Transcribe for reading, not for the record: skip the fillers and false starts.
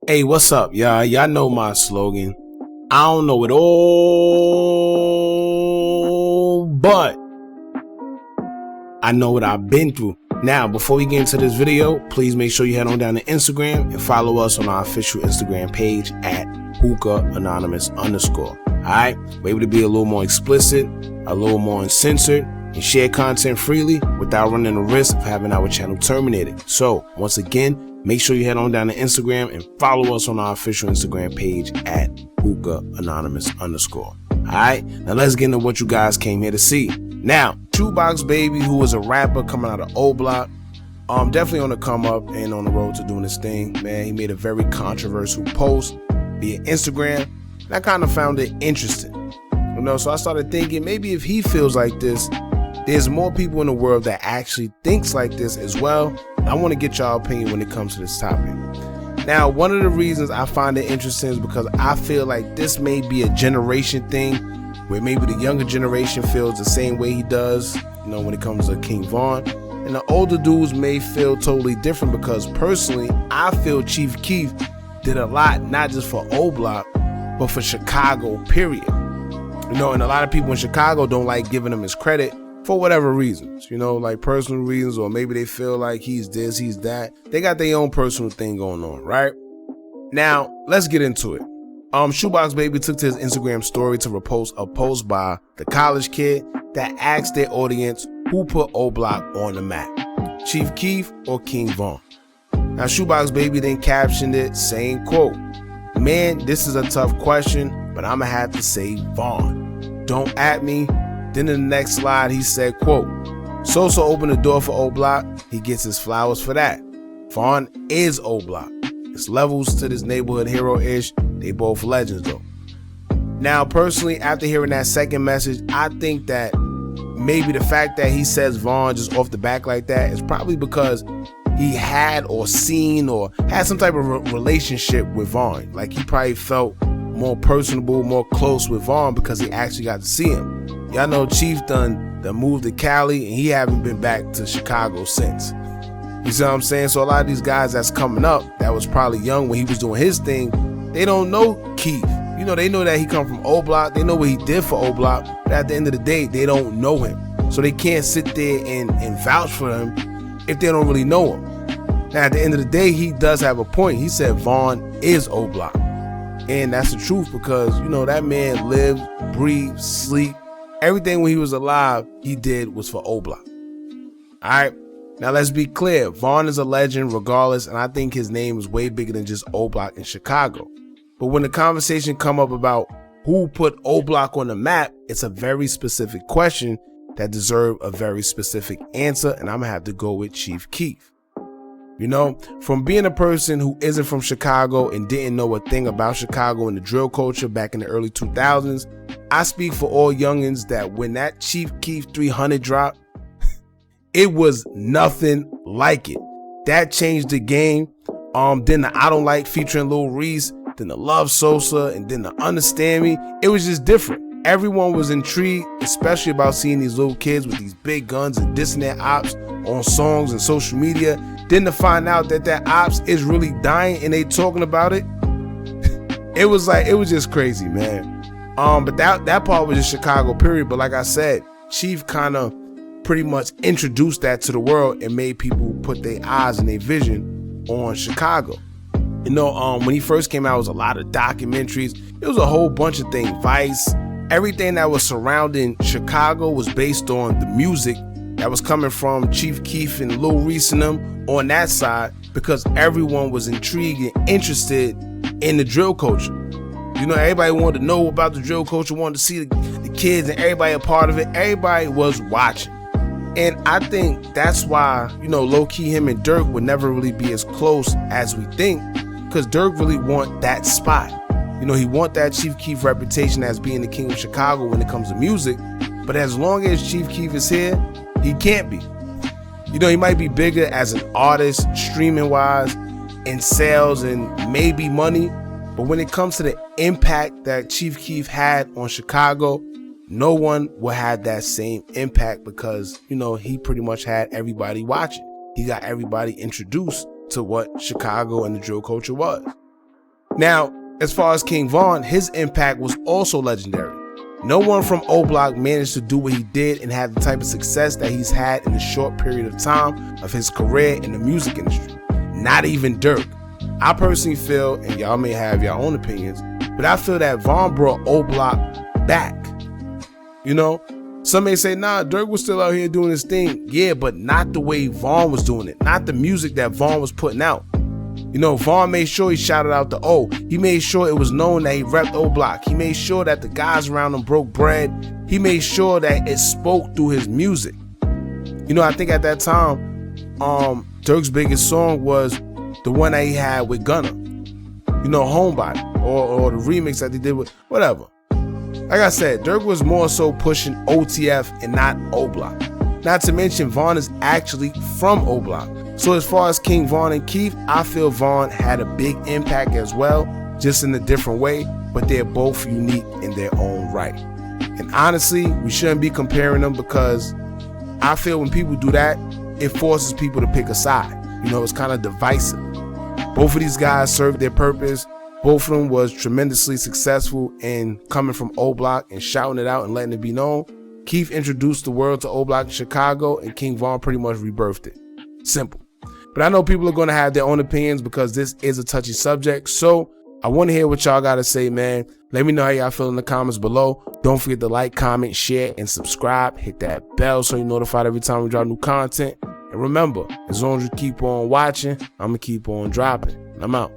Hey, what's up, y'all? Y'all know my slogan. I don't know it all, but I know what I've been through. Now, before we get into this video, please make sure you head on down to Instagram and follow us on our official Instagram page at Hookah_Anonymous_. Alright? We're able to be a little more explicit, a little more uncensored, and share content freely without running the risk of having our channel terminated. So, once again, make sure you head on down to Instagram and follow us on our official Instagram page at Hookah_Anonymous_. Alright, now let's get into what you guys came here to see. Now, ShoeBoxBaby, who is a rapper coming out of OBlock, definitely on the come up and on the road to doing his thing. Man, he made a very controversial post via Instagram, and I kind of found it interesting. So I started thinking, maybe if he feels like this, there's more people in the world that actually thinks like this as well. I want to get y'all opinion when it comes to this topic. Now, one of the reasons I find it interesting is because I feel like this may be a generation thing where maybe the younger generation feels the same way he does, when it comes to King Von. And the older dudes may feel totally different because personally, I feel Chief Keef did a lot, not just for OBlock, but for Chicago, period. And a lot of people in Chicago don't like giving him his credit for whatever reasons, like personal reasons, or maybe they feel like he's this, he's that. They got their own personal thing going on, right? Now, let's get into it. ShoeBoxBaby took to his Instagram story to repost a post by the college kid that asked their audience who put OBlock on the map, Chief Keef or King Von. Now, ShoeBoxBaby then captioned it saying, quote, "Man, this is a tough question, but I'ma have to say Von. Don't at me." Then in the next slide, he said, quote, "Sosa opened the door for OBlock. He gets his flowers for that. Von is OBlock. It's levels to this neighborhood hero-ish. They both legends though." Now, personally, after hearing that second message, I think that maybe the fact that he says Von just off the back like that is probably because he had or seen or had some type of relationship with Von. Like he probably felt more personable, more close with Von because he actually got to see him. Y'all know Chief done the move to Cali and he haven't been back to Chicago since. You see what I'm saying? So a lot of these guys that's coming up that was probably young when he was doing his thing, they don't know Keef. They know that he come from OBlock. They know what he did for OBlock. But at the end of the day, they don't know him. So they can't sit there and vouch for him if they don't really know him. Now, at the end of the day, he does have a point. He said Von is OBlock. And that's the truth because, that man lived, breathed, sleep. Everything when he was alive, he did was for OBlock. All right. Now, let's be clear. Von is a legend regardless, and I think his name is way bigger than just OBlock in Chicago. But when the conversation come up about who put OBlock on the map, it's a very specific question that deserves a very specific answer, and I'm going to have to go with Chief Keef. From being a person who isn't from Chicago and didn't know a thing about Chicago and the drill culture back in the early 2000s, I speak for all youngins that when that Chief Keef 300 dropped, it was nothing like it. That changed the game. Then the I Don't Like featuring Lil Reese, then the Love Sosa, and then the Understand Me. It was just different. Everyone was intrigued, especially about seeing these little kids with these big guns and dissing their ops on songs and social media. Then to find out that ops is really dying and they talking about it, it was just crazy, man. But that part was just Chicago, period. But like I said, Chief kind of pretty much introduced that to the world and made people put their eyes and their vision on Chicago. When he first came out, it was a lot of documentaries. It was a whole bunch of things. Vice, everything that was surrounding Chicago was based on the music that was coming from Chief Keef and Lil Reese and them on that side because everyone was intrigued and interested in the drill culture. Everybody wanted to know about the drill culture, wanted to see the kids and everybody a part of it. Everybody was watching. And I think that's why, low-key him and Dirk would never really be as close as we think because Dirk really want that spot. He want that Chief Keef reputation as being the king of Chicago when it comes to music. But as long as Chief Keef is here, he can't be. He might be bigger as an artist, streaming-wise, in sales and maybe money. But when it comes to the impact that Chief Keef had on Chicago, no one will have that same impact because, he pretty much had everybody watching. He got everybody introduced to what Chicago and the drill culture was. Now, as far as King Von, his impact was also legendary. No one from OBlock managed to do what he did and have the type of success that he's had in the short period of time of his career in the music industry. Not even Dirk. I personally feel, and y'all may have your own opinions, but I feel that Von brought OBlock back. You know, some may say, nah, Dirk was still out here doing his thing. Yeah, but not the way Von was doing it. Not the music that Von was putting out. You know, Von made sure he shouted out the O. He made sure it was known that he repped OBlock. He made sure that the guys around him broke bread. He made sure that it spoke through his music. You know, I think at that time, Dirk's biggest song was the one that he had with Gunna. You know, Homebody, or the remix that they did with whatever. Like I said, Dirk was more so pushing OTF and not OBlock. Not to mention, Von is actually from OBlock. So as far as King Von and Keef, I feel Von had a big impact as well, just in a different way, but they're both unique in their own right. And honestly, we shouldn't be comparing them, because I feel when people do that, it forces people to pick a side. You know, it's kind of divisive. Both of these guys served their purpose. Both of them was tremendously successful in coming from OBlock and shouting it out and letting it be known. Keef introduced the world to OBlock in Chicago, and King Von pretty much rebirthed it. Simple. But I know people are going to have their own opinions, because this is a touchy subject. So I want to hear what y'all got to say, man. Let me know how y'all feel in the comments below. Don't forget to like, comment, share, and subscribe. Hit that bell so you're notified every time we drop new content. And remember, as long as you keep on watching, I'm going to keep on dropping. I'm out.